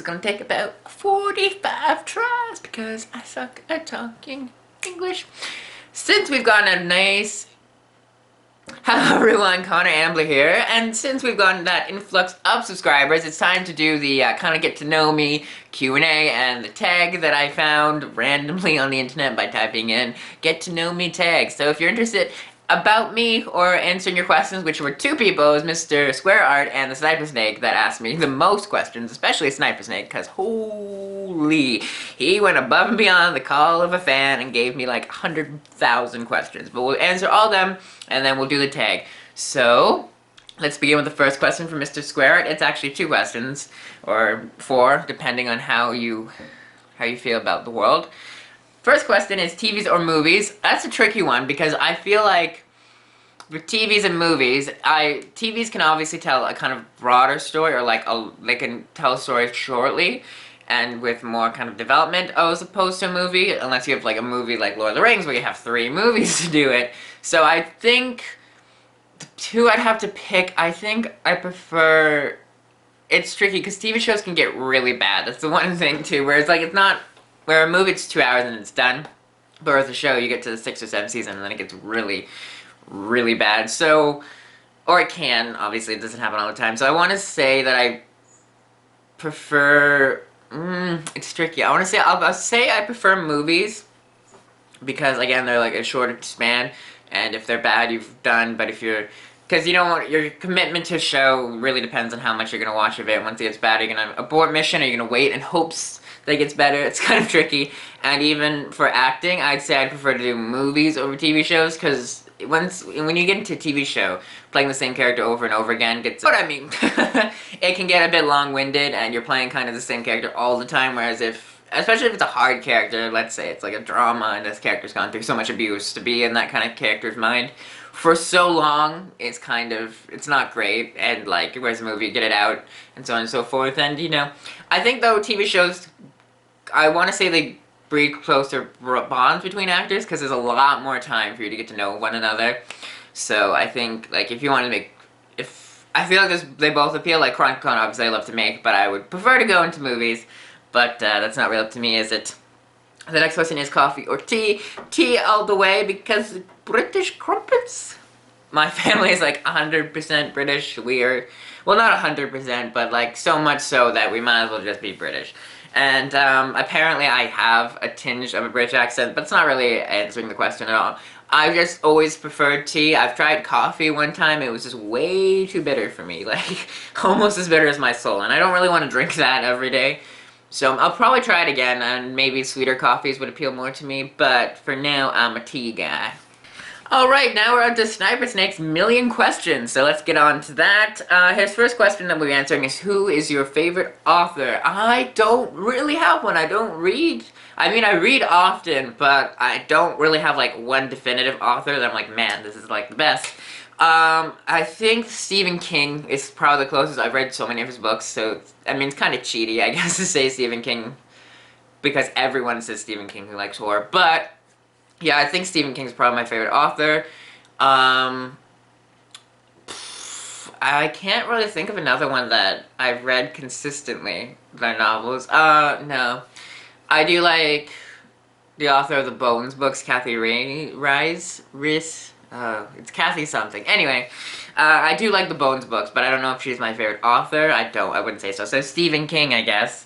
It's gonna take about 45 tries because I suck at talking English. Since we've gotten a nice... Hello everyone, Connor Ambler here, and since we've gotten that influx of subscribers, it's time to do the kind of get to know me Q&A and the tag that I found randomly on the internet by typing in get to know me tag. So if you're interested about me or answering your questions, which were two people, it was Mr. Square Art and the Sniper Snake that asked me the most questions, especially Sniper Snake, because holy, he went above and beyond the call of a fan and gave me like 100,000 questions. But we'll answer all of them and then we'll do the tag. So let's begin with the first question from Mr. Square Art. It's actually two questions, or four, depending on how you feel about the world. First question is TVs or movies. That's a tricky one because I feel like with TVs and movies, TVs can obviously tell a kind of broader story, or like they can tell a story shortly and with more kind of development as opposed to a movie, unless you have like a movie like Lord of the Rings where you have 3 movies to do it. So I think the two I'd have to pick, I think I prefer... It's tricky because TV shows can get really bad. That's the one thing too, where it's like it's not... Where a movie, it's 2 hours and it's done. But with a show, you get to the 6th or 7th season and then it gets really, really bad. So, or it can, obviously, it doesn't happen all the time. So I want to say that I prefer, it's tricky. I want to say, I'll say I prefer movies. Because, again, they're like a shorter span. And if they're bad, you've done. But if you're, because you know, your commitment to a show really depends on how much you're going to watch of it. Once it gets bad, are you going to abort mission? Are you going to wait in hopes that gets better? It's kind of tricky. And even for acting, I'd say I'd prefer to do movies over TV shows, because when you get into a TV show, playing the same character over and over again gets... What I mean, it can get a bit long-winded and you're playing kind of the same character all the time, whereas especially if it's a hard character, let's say it's like a drama and this character's gone through so much abuse, to be in that kind of character's mind for so long, it's kind of, it's not great, and like, whereas a movie, you get it out, and so on and so forth, and you know, I think though TV shows, I want to say they breed closer bonds between actors, because there's a lot more time for you to get to know one another. So I think, like, if you want to make, I feel like they both appeal, like Chronicle Con, obviously I love to make, but I would prefer to go into movies, but that's not really up to me, is it? The next question is coffee or tea. Tea all the way, because British crumpets. My family is like 100% British. We are, well, not 100%, but like so much so that we might as well just be British. And apparently I have a tinge of a British accent, but it's not really answering the question at all. I've just always preferred tea. I've tried coffee one time. It was just way too bitter for me. Like, almost as bitter as my soul. And I don't really want to drink that every day. So I'll probably try it again, and maybe sweeter coffees would appeal more to me, but for now, I'm a tea guy. Alright, now we're on to Sniper Snake's million questions, so let's get on to that. His first question that we'll be answering is, who is your favorite author? I don't really have one. I don't read. I mean, I read often, but I don't really have like one definitive author that I'm like, man, this is like the best. I think Stephen King is probably the closest. I've read so many of his books, so, I mean, it's kind of cheaty, I guess, to say Stephen King, because everyone says Stephen King who likes horror, but, yeah, I think Stephen King's probably my favorite author. I can't really think of another one that I've read consistently, their novels. No. I do like the author of the Bones books, Kathy Rice. It's Kathy something. Anyway, I do like the Bones books, but I don't know if she's my favorite author. I wouldn't say so. So Stephen King, I guess.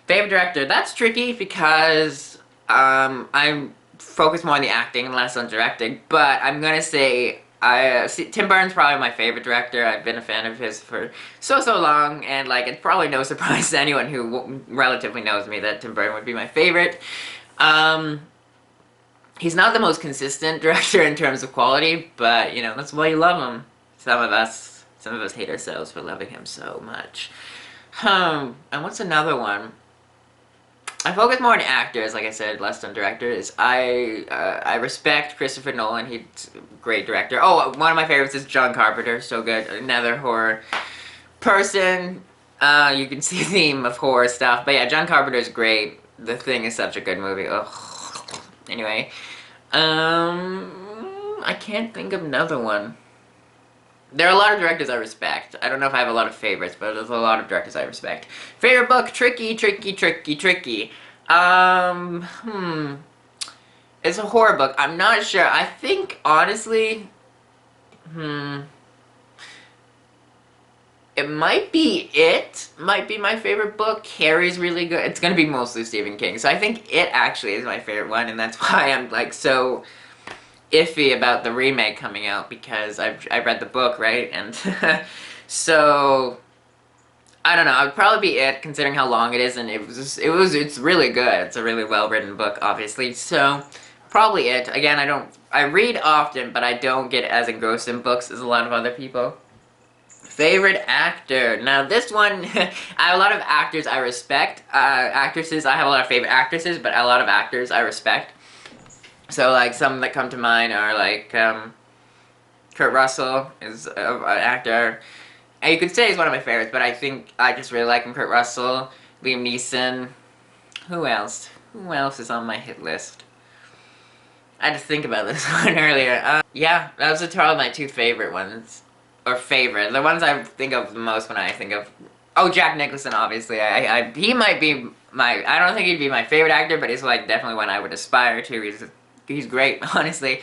Favorite director, that's tricky because I'm focused more on the acting and less on directing, but I'm gonna say Tim Burton's probably my favorite director. I've been a fan of his for so long, and like, it's probably no surprise to anyone who relatively knows me that Tim Burton would be my favorite. He's not the most consistent director in terms of quality, but, you know, that's why you love him. Some of us hate ourselves for loving him so much. And what's another one? I focus more on actors, like I said, less on directors. I respect Christopher Nolan. He's a great director. Oh, one of my favorites is John Carpenter. So good. Another horror person. You can see a theme of horror stuff. But yeah, John Carpenter's great. The Thing is such a good movie. Ugh. Anyway, I can't think of another one. There are a lot of directors I respect. I don't know if I have a lot of favorites, but there's a lot of directors I respect. Favorite book? Tricky, tricky, tricky, tricky. It's a horror book. I'm not sure. I think, honestly, it might be It. Might be my favorite book. Carrie's really good. It's gonna be mostly Stephen King. So I think It actually is my favorite one, and that's why I'm like so iffy about the remake coming out, because I read the book, right? And so I don't know. It would probably be It, considering how long it is, and it's really good. It's a really well written book, obviously. So probably It. Again, I read often, but I don't get as engrossed in books as a lot of other people. Favorite actor. Now this one, I have a lot of actors I respect. Actresses, I have a lot of favorite actresses, but a lot of actors I respect. So like some that come to mind are like Kurt Russell is an actor. And you could say he's one of my favorites, but I think I just really like him. Kurt Russell, Liam Neeson. Who else? Who else is on my hit list? I had to think about this one earlier. Yeah, those are probably my two favorite ones. Or favorite. The ones I think of the most when I think of... Oh, Jack Nicholson, obviously. He might be my... I don't think he'd be my favorite actor, but he's like definitely one I would aspire to. He's great, honestly.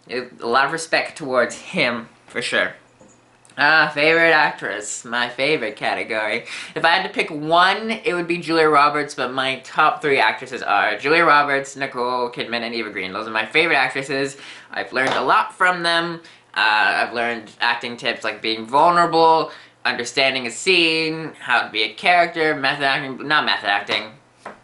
A lot of respect towards him, for sure. Favorite actress. My favorite category. If I had to pick one, it would be Julia Roberts, but my top three actresses are Julia Roberts, Nicole Kidman, and Eva Green. Those are my favorite actresses. I've learned a lot from them. I've learned acting tips like being vulnerable, understanding a scene, how to be a character, method acting, not method acting.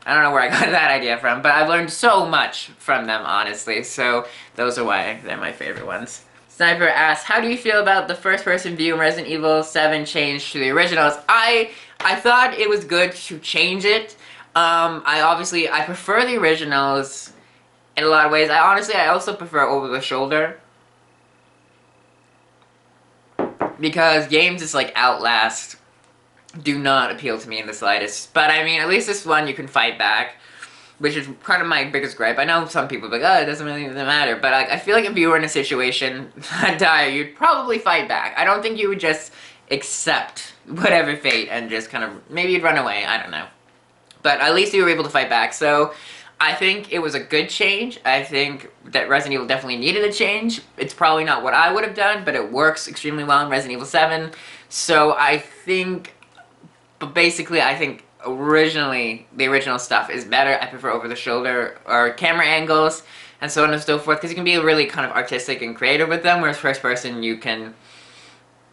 I don't know where I got that idea from, but I've learned so much from them, honestly, so those are why they're my favorite ones. Sniper asks, how do you feel about the first-person view in Resident Evil 7 change to the originals? I thought it was good to change it. I prefer the originals in a lot of ways. I also prefer over the shoulder. Because games just like Outlast do not appeal to me in the slightest. But I mean, at least this one you can fight back, which is kind of my biggest gripe. I know some people are like, oh, it doesn't really matter. But I feel like if you were in a situation that dire, you'd probably fight back. I don't think you would just accept whatever fate and just kind of, maybe you'd run away, I don't know. But at least you were able to fight back. So I think it was a good change. I think that Resident Evil definitely needed a change. It's probably not what I would have done, but it works extremely well in Resident Evil 7. So I think, but basically I think originally, the original stuff is better. I prefer over the shoulder or camera angles and so on and so forth, because you can be really kind of artistic and creative with them, whereas first person you can,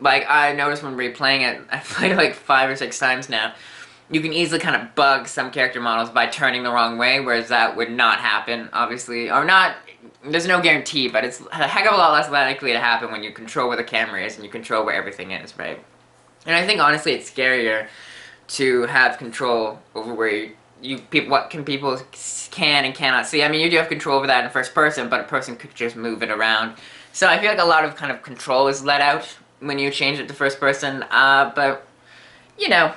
like I noticed when replaying it, I've played it like 5 or 6 times now, you can easily kind of bug some character models by turning the wrong way, whereas that would not happen, obviously, or not, there's no guarantee, but it's a heck of a lot less likely to happen when you control where the camera is and you control where everything is, right? And I think, honestly, it's scarier to have control over where what people can and cannot see. I mean, you do have control over that in first person, but a person could just move it around. So I feel like a lot of kind of control is let out when you change it to first person, but, you know.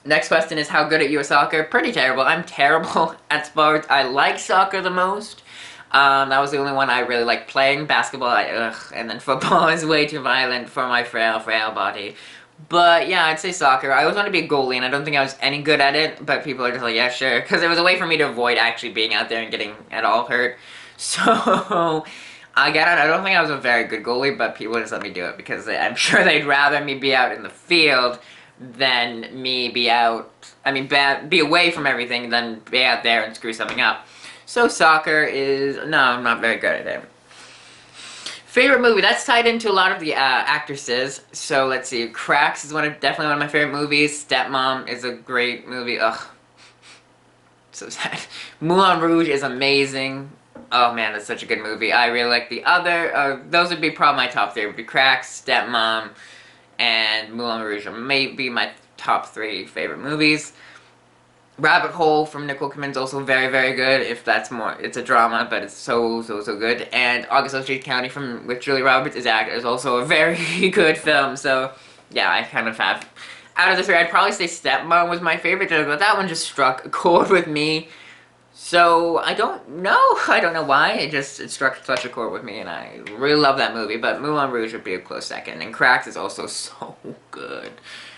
Next question is, how good at you at soccer? Pretty terrible. I'm terrible at sports. I like soccer the most. That was the only one I really like playing. Basketball, and then football is way too violent for my frail body. But yeah, I'd say soccer. I always wanted to be a goalie, and I don't think I was any good at it, but people are just like, yeah, sure. Because it was a way for me to avoid actually being out there and getting at all hurt. So, I don't think I was a very good goalie, but people just let me do it because I'm sure they'd rather me be out in the field than me be away from everything than be out there and screw something up. So soccer is, no, I'm not very good at it. Favorite movie, that's tied into a lot of the actresses. So let's see, Cracks is definitely one of my favorite movies. Stepmom is a great movie. Ugh, so sad. Moulin Rouge is amazing. Oh man, that's such a good movie. I really like the other, those would be probably my top 3. It would be Cracks, Stepmom, and Moulin Rouge are maybe my top 3 favorite movies. Rabbit Hole from Nicole Kidman is also very, very good. If that's more, it's a drama, but it's so good. And August Osage County with Julia Roberts is also a very good film. So yeah, I kind of have, out of the 3, I'd probably say Stepmom was my favorite, but that one just struck a chord with me So I don't know. I don't know why. It struck such a chord with me, and I really love that movie. But Moulin Rouge would be a close second, and Cracked is also so good.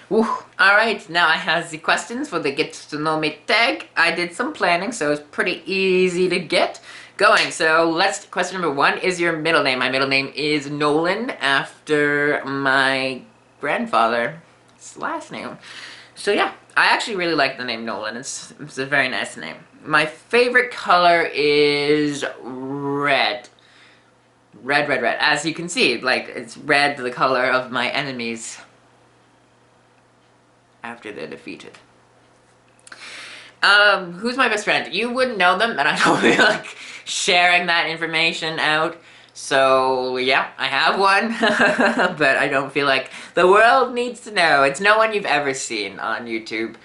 Woo. All right, now I have the questions for the Get to Know Me tag. I did some planning, so it's pretty easy to get going. So let's. Question number one is your middle name. My middle name is Nolan, after my grandfather's last name. So yeah, I actually really like the name Nolan. It's a very nice name. My favorite color is red. Red, red, red. As you can see, like, it's red, the color of my enemies after they're defeated. Who's my best friend? You wouldn't know them, and I don't feel like sharing that information out. So, yeah, I have one, but I don't feel like the world needs to know. It's no one you've ever seen on YouTube.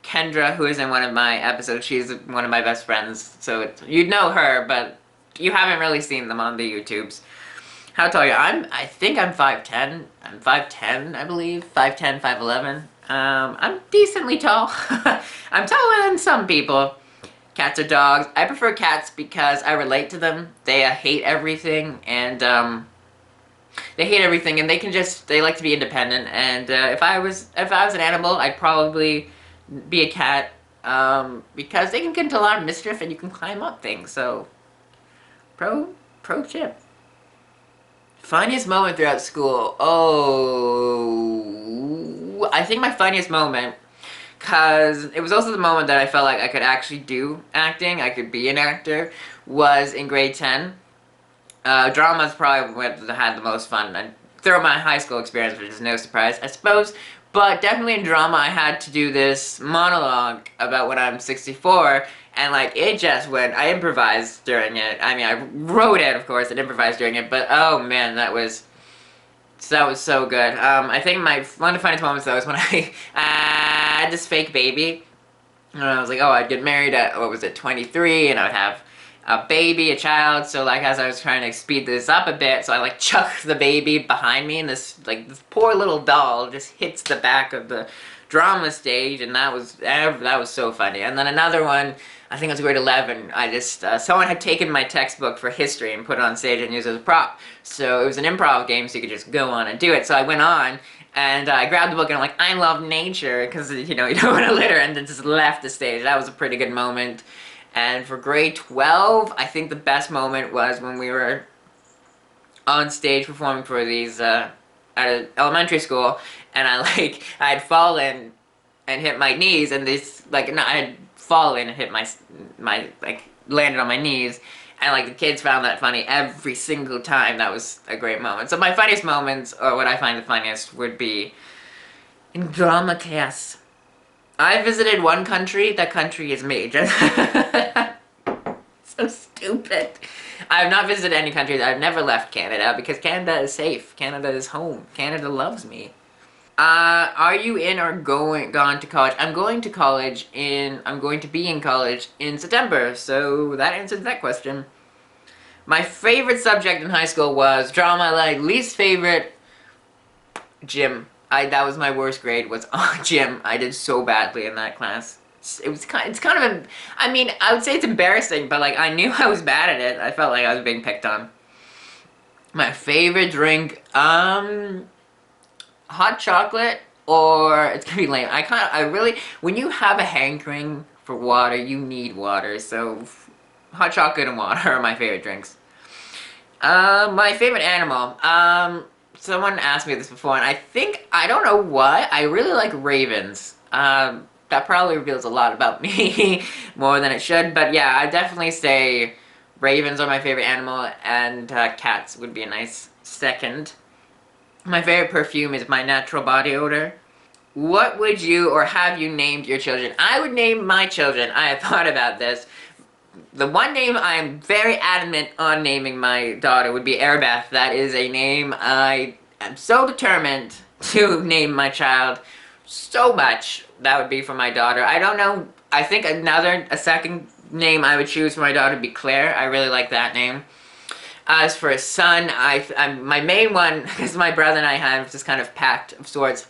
Kendra, who is in one of my episodes, she's one of my best friends, so you'd know her, but you haven't really seen them on the YouTubes. How tall are you? I think I'm 5'10". I'm 5'10", I believe. 5'10", 5'11". I'm decently tall. I'm taller than some people. Cats or dogs? I prefer cats because I relate to them. They hate everything, and they hate everything, and they like to be independent. And if I was an animal, I'd probably be a cat, because they can get into a lot of mischief, and you can climb up things. So, pro tip. Funniest moment throughout school. Oh, I think my funniest moment, because it was also the moment that I felt like I could actually do acting, I could be an actor, was in grade 10. Drama's probably what had the most fun, and throughout my high school experience, which is no surprise, I suppose. But definitely in drama, I had to do this monologue about when I'm 64, and like, it just went, I improvised during it. I mean, I wrote it, of course, and improvised during it, but oh man, that was so good. I think one of the funniest moments though was when I had this fake baby, and I was like, oh, I'd get married at, what was it, 23, and I would have a baby, a child, so like as I was trying to speed this up a bit, so I like chucked the baby behind me, and this poor little doll just hits the back of the drama stage, and that was so funny. And then another one, I think it was grade 11, I just, someone had taken my textbook for history and put it on stage and used it as a prop. So it was an improv game, so you could just go on and do it. So I went on, and I grabbed the book and I'm like, I love nature, because, you know, you don't want to litter, and then just left the stage. That was a pretty good moment. And for grade 12, I think the best moment was when we were on stage performing for these, at an elementary school, and I had fallen and hit my knees, and this, like, no, I had fallen and hit my, like, landed on my knees, and, like, the kids found that funny every single time. That was a great moment. So my funniest moments, or what I find the funniest, would be in drama class. I visited one country, that country is me. Just so stupid. I have not visited any countries. I've never left Canada because Canada is safe. Canada is home. Canada loves me. Are you in or gone to college? I'm going to college I'm going to be in college in September, so that answers that question. My favorite subject in high school was drama. Like, least favorite, gym. That was my worst grade, was gym. I did so badly in that class. It's kind of, I mean, I would say it's embarrassing, but like, I knew I was bad at it. I felt like I was being picked on. My favorite drink, hot chocolate, or it's gonna be lame. I really, when you have a hankering for water, you need water, so hot chocolate and water are my favorite drinks. My favorite animal, someone asked me this before, and I don't know why, I really like ravens. That probably reveals a lot about me, more than it should, but yeah, I definitely say ravens are my favorite animal, and cats would be a nice second. My favorite perfume is my natural body odor. What would you, or have you named your children? I would name my children, I have thought about this. The one name I'm very adamant on naming my daughter would be Airbeth. That is a name I am so determined to name my child so much. That would be for my daughter. I don't know, I think a second name I would choose for my daughter would be Claire. I really like that name. As for a son, my main one, because my brother and I have this kind of pact of sorts,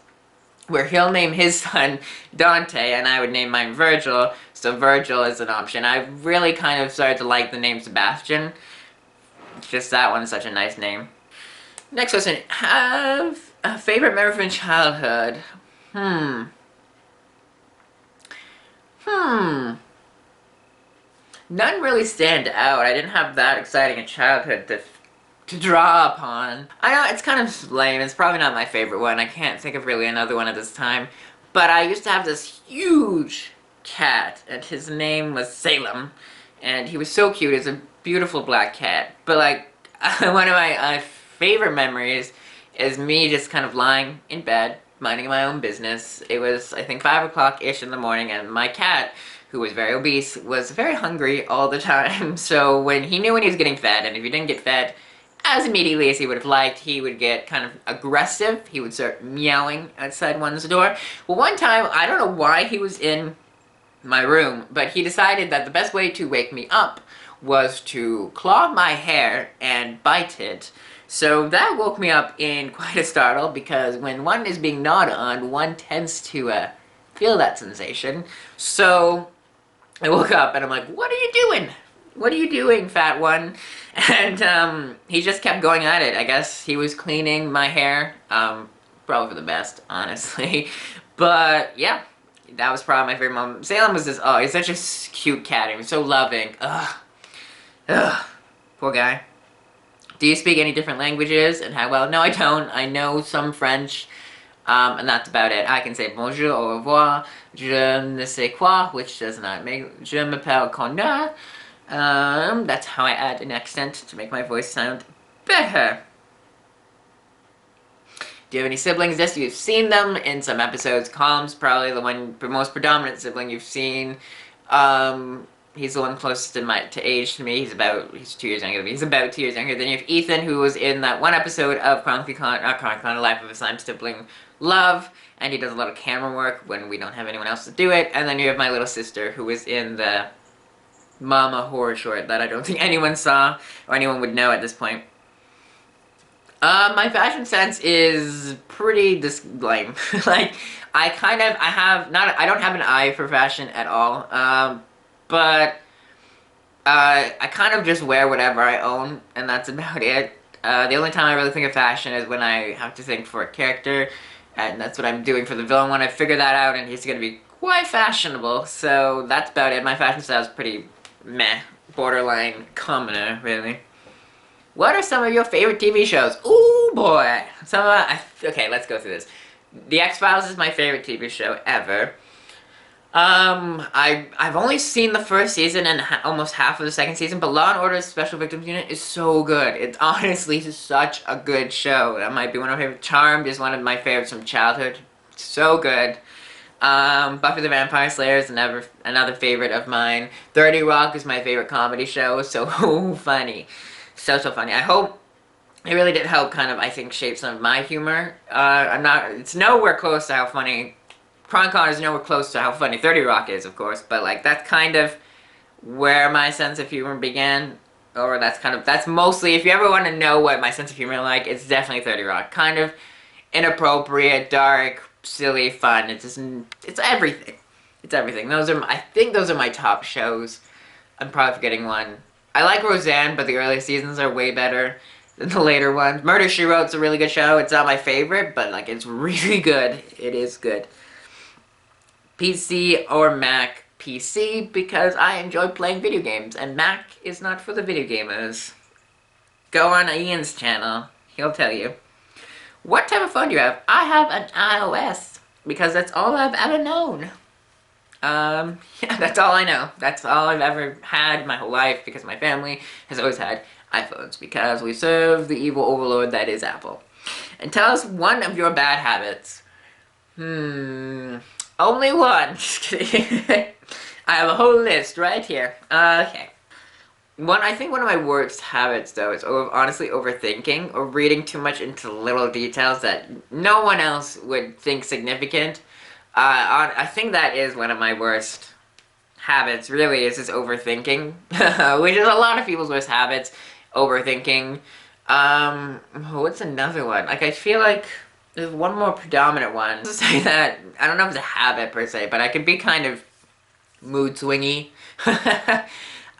where he'll name his son Dante and I would name mine Virgil, so Virgil is an option. I really kind of started to like the name Sebastian. Just that one is such a nice name. Next question, have a favorite memory from childhood? None really stand out. I didn't have that exciting a childhood to draw upon. I know it's kind of lame. It's probably not my favorite one. I can't think of really another one at this time. But I used to have this huge cat, and his name was Salem. And he was so cute. It's a beautiful black cat. But like, one of my favorite memories is me just kind of lying in bed, minding my own business. It was, I think, 5 o'clock-ish in the morning, and my cat, who was very obese, was very hungry all the time. So when he knew when he was getting fed, and if he didn't get fed as immediately as he would have liked, he would get kind of aggressive. He would start meowing outside one's door. Well, one time, I don't know why he was in my room, but he decided that the best way to wake me up was to claw my hair and bite it. So that woke me up in quite a startle, because when one is being gnawed on, one tends to feel that sensation. So I woke up and I'm like, what are you doing? What are you doing, fat one? And he just kept going at it. I guess he was cleaning my hair. Probably for the best, honestly. But yeah, that was probably my favorite moment. Salem was just, oh, he's such a cute cat. He was so loving. Ugh. Ugh. Poor guy. Do you speak any different languages, and how well? No, I don't. I know some French, and that's about it. I can say bonjour, au revoir, je ne sais quoi, which does not make, je m'appelle Connor. That's how I add an accent to make my voice sound better. Do you have any siblings? Yes, you've seen them in some episodes. Calm's probably the most predominant sibling you've seen. He's the one closest to age to me. He's 2 years younger than me. He's about 2 years younger. Then you have Ethan, who was in that one episode of A Life of a Slime Sibling Love, and he does a lot of camera work when we don't have anyone else to do it. And then you have my little sister, who was in the Mama horror short that I don't think anyone saw, or anyone would know at this point. My fashion sense is pretty lame. Like, I don't have an eye for fashion at all. But I kind of just wear whatever I own, and that's about it. The only time I really think of fashion is when I have to think for a character, and that's what I'm doing for the villain when I figure that out, and he's going to be quite fashionable. So that's about it. My fashion style is pretty meh, borderline commoner, really. What are some of your favorite TV shows? Ooh, boy. Okay, let's go through this. The X-Files is my favorite TV show ever. I've only seen the first season and almost half of the second season, but Law & Order's Special Victims Unit is so good. It's honestly such a good show. That might be one of my favorites. Charmed is one of my favorites from childhood. So good. Buffy the Vampire Slayer is another favorite of mine. 30 Rock is my favorite comedy show. So funny. So funny. I hope it really did help kind of, I think, shape some of my humor. It's nowhere close to how funny CronCon is nowhere close to how funny 30 Rock is, of course, but like that's kind of where my sense of humor began, or that's mostly, if you ever want to know what my sense of humor is like, it's definitely 30 Rock. Kind of inappropriate, dark, silly, fun. It's everything. It's everything. I think those are my top shows. I'm probably forgetting one. I like Roseanne, but the early seasons are way better than the later ones. Murder, She Wrote's a really good show. It's not my favorite, but like it's really good. It is good. PC or Mac? PC, because I enjoy playing video games, and Mac is not for the video gamers. Go on Ian's channel, he'll tell you. What type of phone do you have? I have an iOS, because that's all I've ever known. Yeah, that's all I know. That's all I've ever had my whole life, because my family has always had iPhones, because we serve the evil overlord that is Apple. And tell us one of your bad habits. Only one. Just kidding. I have a whole list right here. Okay. I think one of my worst habits, though, is honestly overthinking or reading too much into little details that no one else would think significant. I think that is one of my worst habits, really, is just overthinking. Which is a lot of people's worst habits, overthinking. What's another one? Like, I feel like there's one more predominant one. To say that, I don't know if it's a habit per se, but I could be kind of mood swingy.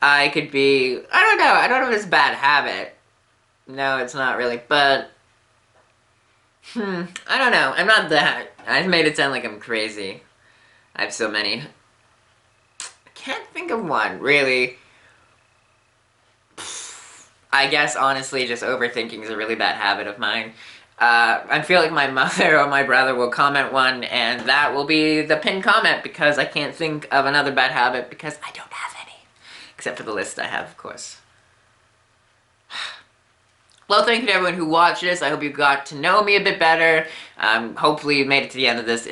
I could be, I don't know if it's a bad habit. No, it's not really, but, I don't know. I'm not that. I've made it sound like I'm crazy. I have so many. I can't think of one, really. I guess, honestly, just overthinking is a really bad habit of mine. I feel like my mother or my brother will comment one, and that will be the pinned comment, because I can't think of another bad habit, because I don't have any. Except for the list I have, of course. Well, thank you to everyone who watched this. I hope you got to know me a bit better. Hopefully you made it to the end of this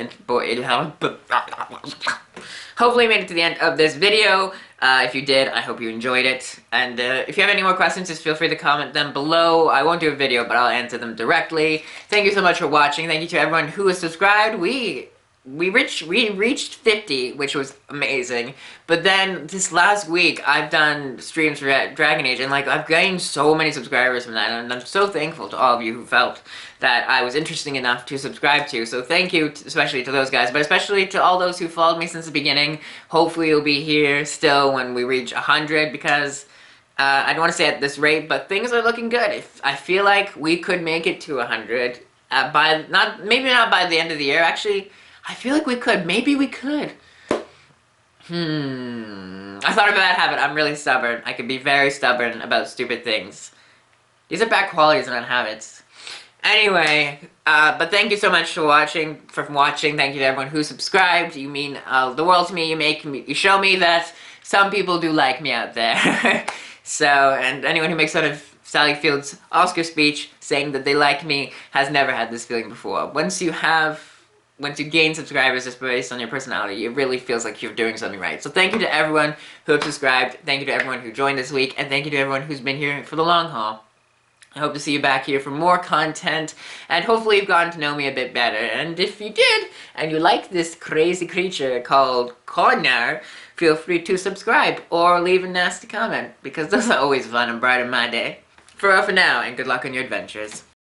hopefully you made it to the end of this video. If you did, I hope you enjoyed it. And if you have any more questions, just feel free to comment them below. I won't do a video, but I'll answer them directly. Thank you so much for watching. Thank you to everyone who has subscribed. We reached 50, which was amazing. But then this last week, I've done streams for Dragon Age, and like I've gained so many subscribers from that, and I'm so thankful to all of you who felt that I was interesting enough to subscribe to. So thank you, especially to those guys, but especially to all those who followed me since the beginning. Hopefully you'll be here still when we reach 100, because I don't want to say at this rate, but things are looking good. I feel like we could make it to 100 maybe not by the end of the year. Actually, I feel like we could. Maybe we could. I thought of a bad habit. I'm really stubborn. I can be very stubborn about stupid things. These are bad qualities, not habits. Anyway, but thank you so much for watching. Thank you to everyone who subscribed. You mean the world to me. You show me that some people do like me out there. So, and anyone who makes fun of Sally Field's Oscar speech saying that they like me has never had this feeling before. Once you gain subscribers just based on your personality, it really feels like you're doing something right. So thank you to everyone who have subscribed, thank you to everyone who joined this week, and thank you to everyone who's been here for the long haul. I hope to see you back here for more content, and hopefully you've gotten to know me a bit better. And if you did, and you like this crazy creature called Connor, feel free to subscribe or leave a nasty comment, because those are always fun and brighten my day. For now, and good luck on your adventures.